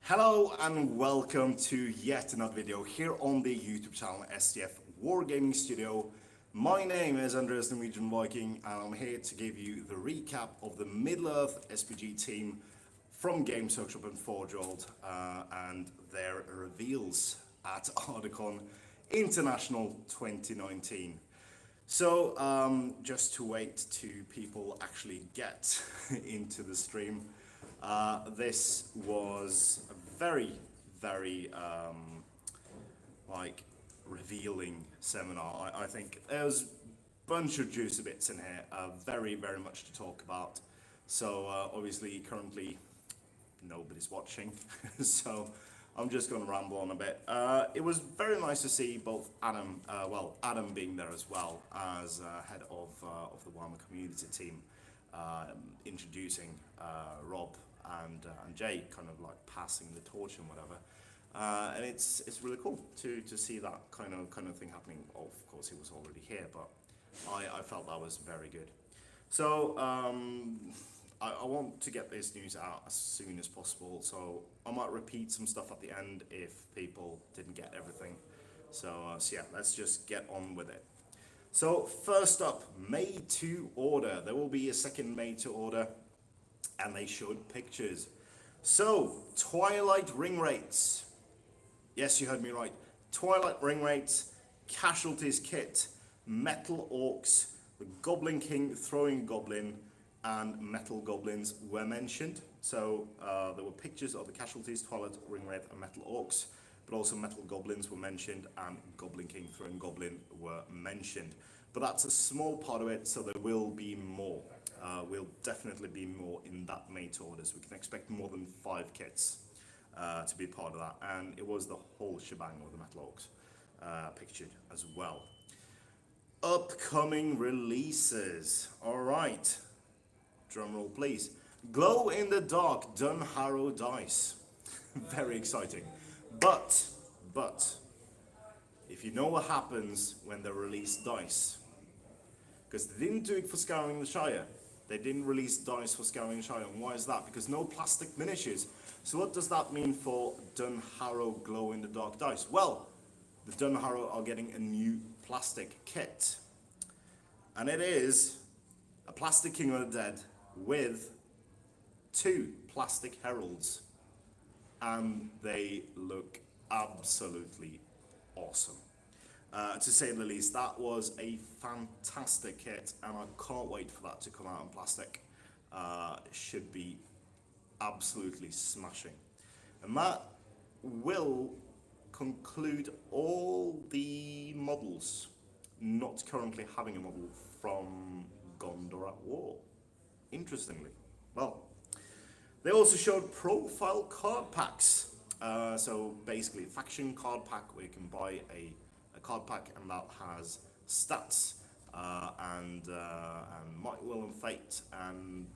Hello and welcome to yet another video here on the YouTube channel STF Wargaming Studio. My name is Andreas the Norwegian Viking and I'm here to give you the recap of the Middle-earth SPG team from Games Workshop and Forge World and their reveals at Ardacon International 2019. So just to wait to people actually get into the stream, this was a very revealing seminar. I think there's a bunch of juicy bits in here, very much to talk about. So obviously currently nobody's watching, so I'm just going to ramble on a bit. It was very nice to see both Adam, Adam being there as well as head of the Warhammer community team, introducing Rob and Jay, kind of like passing the torch and whatever. And it's really cool to see that kind of thing happening. Of course, he was already here, but I felt that was very good. So I want to get this news out as soon as possible, so I might repeat some stuff at the end if people didn't get everything. So yeah, let's just get on with it. So first up, made to order. There will be a second made to order, and they showed pictures. So Twilight ring rates. Yes, you heard me right. Twilight ring rates, casualties kit, metal orcs, the Goblin King throwing goblin, and metal goblins were mentioned. So there were pictures of the casualties, Twilight ring wraith, and metal orcs, but also metal goblins were mentioned, and Goblin King throwing goblin were mentioned. But that's a small part of it, so there will be more. Will definitely be more in that made to orders. We can expect more than 5 kits to be part of that, and it was the whole shebang of the metal orcs pictured as well. Upcoming releases. All right, drum roll please. Glow in the dark Dunharrow dice. Very exciting. But if you know what happens when they release dice, because they didn't do it for Scouring the Shire. They didn't release dice for Scouring the Shire. And why is that? Because no plastic miniatures. So what does that mean for Dunharrow glow in the dark dice? Well, the Dunharrow are getting a new plastic kit. And it is a plastic King of the Dead with 2 plastic heralds. And they look absolutely awesome. To say the least, that was a fantastic kit, and I can't wait for that to come out in plastic. It should be absolutely smashing. And that will conclude all the models not currently having a model from Gondor at War. Interestingly. Well, they also showed profile card packs. So basically a faction card pack where you can buy a card pack, and that has stats and might, will, and fate, and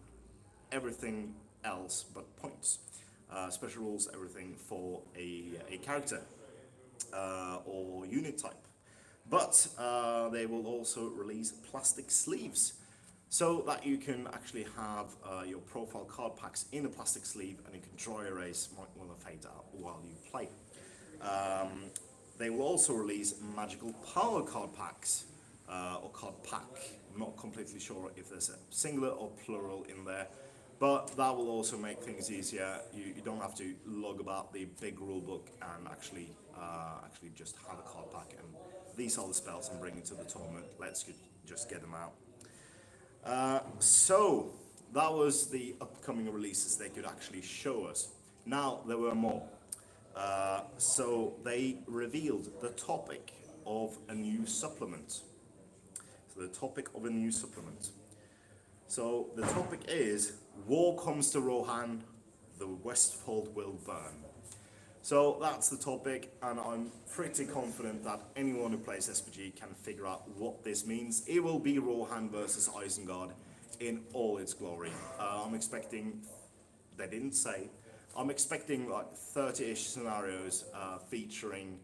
everything else but points. Special rules, everything for a character or unit type. But they will also release plastic sleeves, so that you can actually have your profile card packs in a plastic sleeve, and you can dry erase might, will, and fate out while you play. They will also release magical power card packs, or card pack. I'm not completely sure if there's a singular or plural in there, but that will also make things easier. You don't have to log about the big rule book and actually just have a card pack, and these are the spells I'm bringing to the tournament. Let's just get them out. So that was the upcoming releases they could actually show us. Now there were more. So they revealed the topic of a new supplement. So the topic of a new supplement. So the topic is War Comes to Rohan, the Westfold will burn. So that's the topic, and I'm pretty confident that anyone who plays SPG can figure out what this means. It will be Rohan versus Isengard in all its glory. I'm expecting, they didn't say, I'm expecting like 30-ish scenarios featuring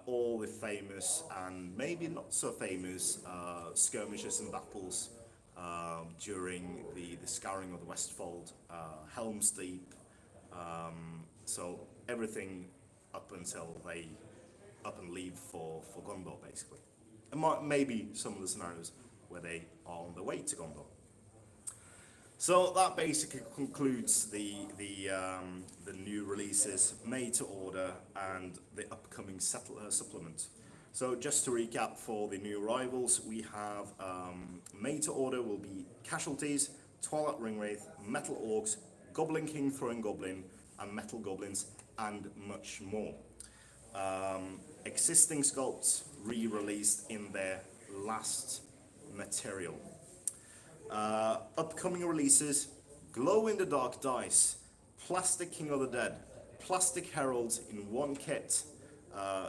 all the famous and maybe not so famous skirmishes and battles during the scouring of the Westfold, Helm's Deep, So everything up until they up and leave for Gondor, basically. And maybe some of the scenarios where they are on the way to Gondor. So that basically concludes the new releases made to order and the upcoming supplement. So just to recap for the new arrivals, we have made to order will be Casualties, Twilight Ringwraith, Metal Orcs, Goblin King Throwing Goblin, and Metal Goblins, and much more. Existing sculpts re-released in their last material. Upcoming releases: Glow in the Dark dice, Plastic King of the Dead, Plastic Heralds in one kit,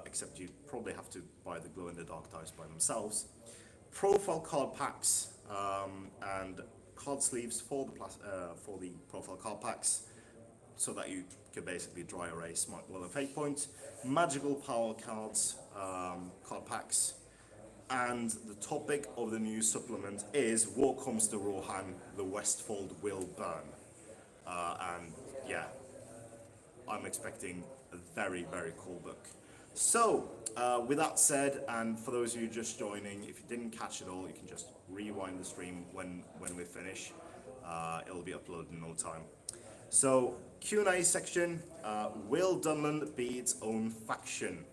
except you probably have to buy the Glow in the Dark dice by themselves. Profile card packs and card sleeves for the profile card packs, so that you can basically dry erase Smite, Will, and Fate Point. Magical Power cards, card packs. And the topic of the new supplement is War Comes to Rohan, the Westfold Will Burn. And yeah, I'm expecting a very, very cool book. So, with that said, and for those of you just joining, if you didn't catch it all, you can just rewind the stream when we finish. It'll be uploaded in no time. So, Q&A section, will Dunland be its own faction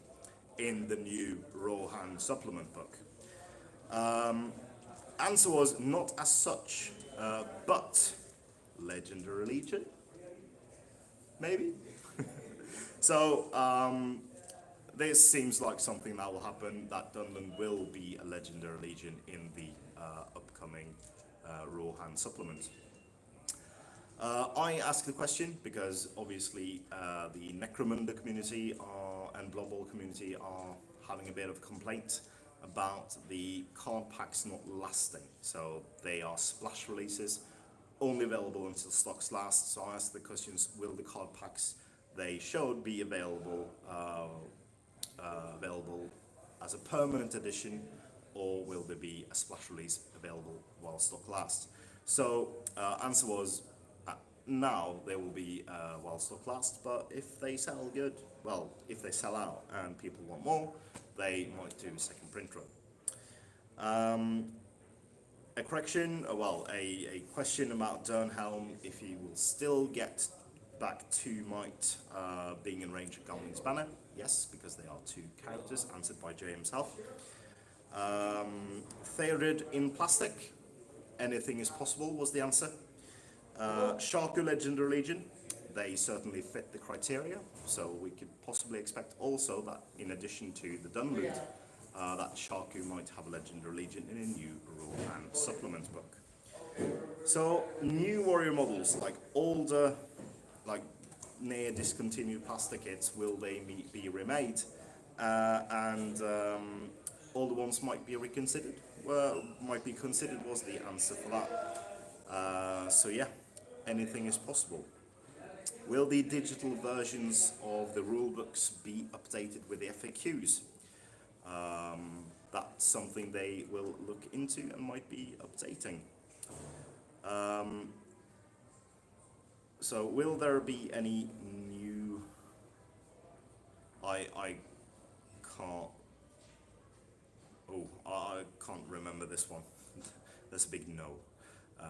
in the new Rohan supplement book? Answer was not as such, but Legendary Legion, maybe? So, this seems like something that will happen, that Dunland will be a Legendary Legion in the upcoming Rohan supplement. I ask the question because obviously the Necromunda community and Blood Bowl community are having a bit of complaint about the card packs not lasting. So they are splash releases, only available until stocks last. So I asked the questions: will the card packs they showed be available as a permanent edition, or will there be a splash release available while stock lasts? So answer was now they will be while stock lasts, but if they sell good, well, if they sell out and people want more, they might do a second print run. A correction, a question about Dernhelm, if he will still get back to Might being in range of Gamling's Banner. Yes, because they are two characters, answered by Jay himself. Theorid in plastic, anything is possible was the answer. Sharku Legendary Legion, they certainly fit the criteria, so we could possibly expect also that in addition to the Dunlood, that Sharku might have a Legendary Legion in a new rule and supplement book. So new warrior models, like older, like near discontinued plastic kits, will they be remade? And older ones might be reconsidered. Well, might be considered was the answer for that. So yeah, anything is possible. Will the digital versions of the rulebooks be updated with the FAQs? That's something they will look into and might be updating. So will there be any new... I can't remember this one. That's a big no.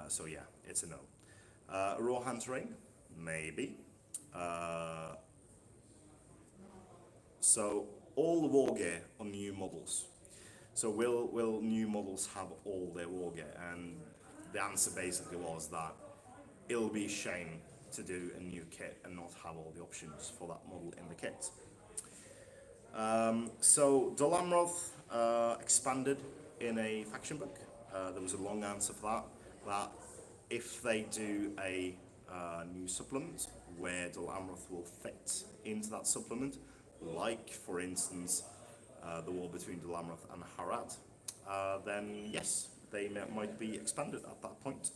So yeah, it's a no. Rohan terrain? Maybe. So all the war gear on new models. So will new models have all their war gear? And the answer basically was that it'll be a shame to do a new kit and not have all the options for that model in the kit. So Dol Amroth expanded in a faction book. There was a long answer for that. That if they do a new supplement where Dol Amroth will fit into that supplement, like for instance the war between Dol Amroth and Harad, then yes, they might be expanded at that point.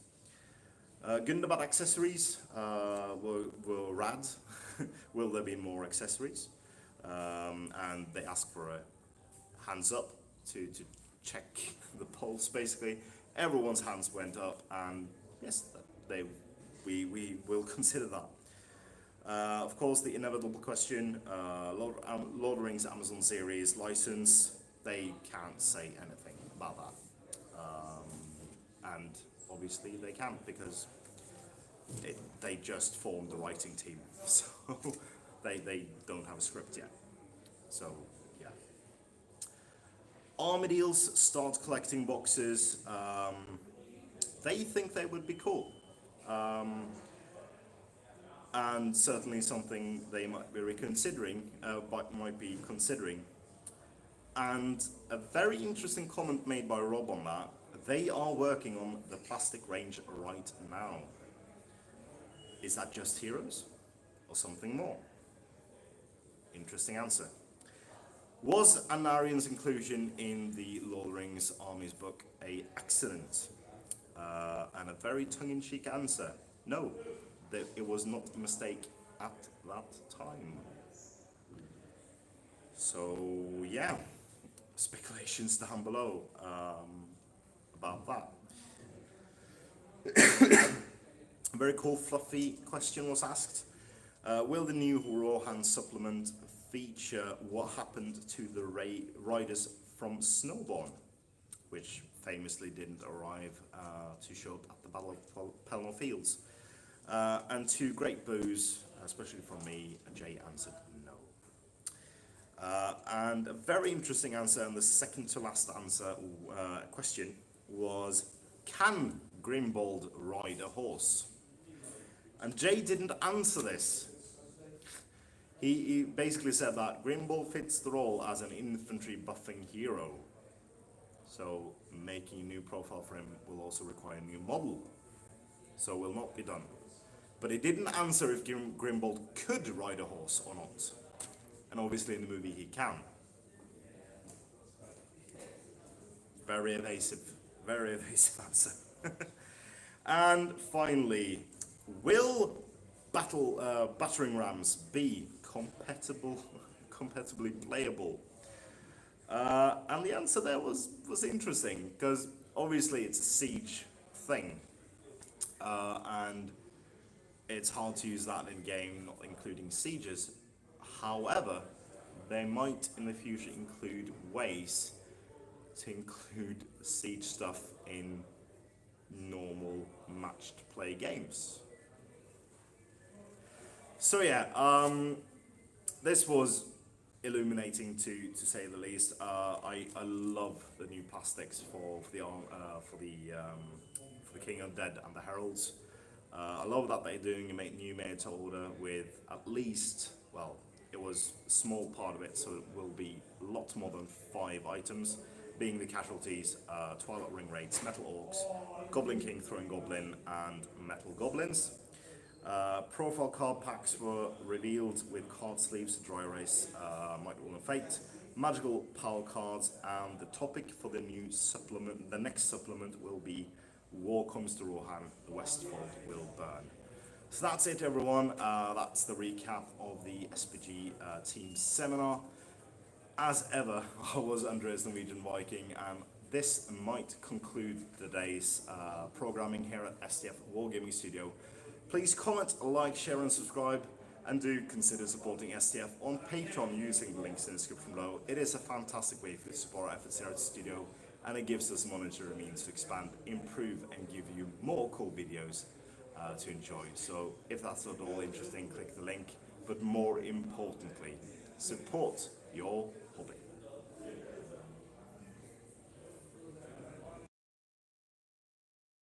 Gundabad accessories were rad. Will there be more accessories? And they ask for a hands up to check the pulse. Basically, everyone's hands went up, and yes, we will consider that. Of course, the inevitable question, Lord of the Rings Amazon series license, they can't say anything about that. And obviously they can't because they just formed the writing team, so they don't have a script yet. So, yeah. Armadillos start collecting boxes. They think they would be cool. And certainly something they might be reconsidering, might be considering. And a very interesting comment made by Rob on that, they are working on the plastic range right now. Is that just heroes or something more? Interesting answer. Was Anarian's inclusion in the Lord of the Rings Armies book an accident? And a very tongue-in-cheek answer. No, it was not a mistake at that time. So yeah, speculations down below about that. A very cool fluffy question was asked. Will the new Rohan supplement feature what happened to the riders from Snowborn, which famously didn't arrive to show up at the Battle of Pelennor Fields? And to great boos, especially from me, Jay answered no. And a very interesting answer, and the second to last answer question was, can Grimbold ride a horse? And Jay didn't answer this. He basically said that Grimbold fits the role as an infantry buffing hero. So making a new profile for him will also require a new model. So will not be done. But he didn't answer if Grimbold could ride a horse or not. And obviously in the movie he can. Very evasive answer. And finally, will battering rams be compatibly playable? And the answer there was interesting, because obviously it's a siege thing, and it's hard to use that in game, not including sieges. However, they might in the future include ways to include siege stuff in normal matched play games. So yeah, this was illuminating to say the least. I love the new plastics for the King of Dead and the Heralds. I love that they're doing a new made to order with at least, well, it was a small part of it, so it will be a lot more than 5 items, being the casualties, Twilight Ring Raids, Metal Orcs, Goblin King Throwing Goblin, and Metal Goblins. Profile card packs were revealed with card sleeves, Dry Erase, Might Will and Fate, magical power cards, and the topic for the new supplement, the next supplement, will be War Comes to Rohan, the Westfold Will Burn. So that's it, everyone. That's the recap of the SPG team seminar. As ever, I was Andreas Norwegian Viking, and this might conclude today's programming here at STF Wargaming Studio. Please comment, like, share and subscribe, and do consider supporting STF on Patreon using the links in the description below. It is a fantastic way to support our efforts here at the studio, and it gives us monetary means to expand, improve, and give you more cool videos to enjoy. So if that's at all interesting, click the link, but more importantly, support your hobby.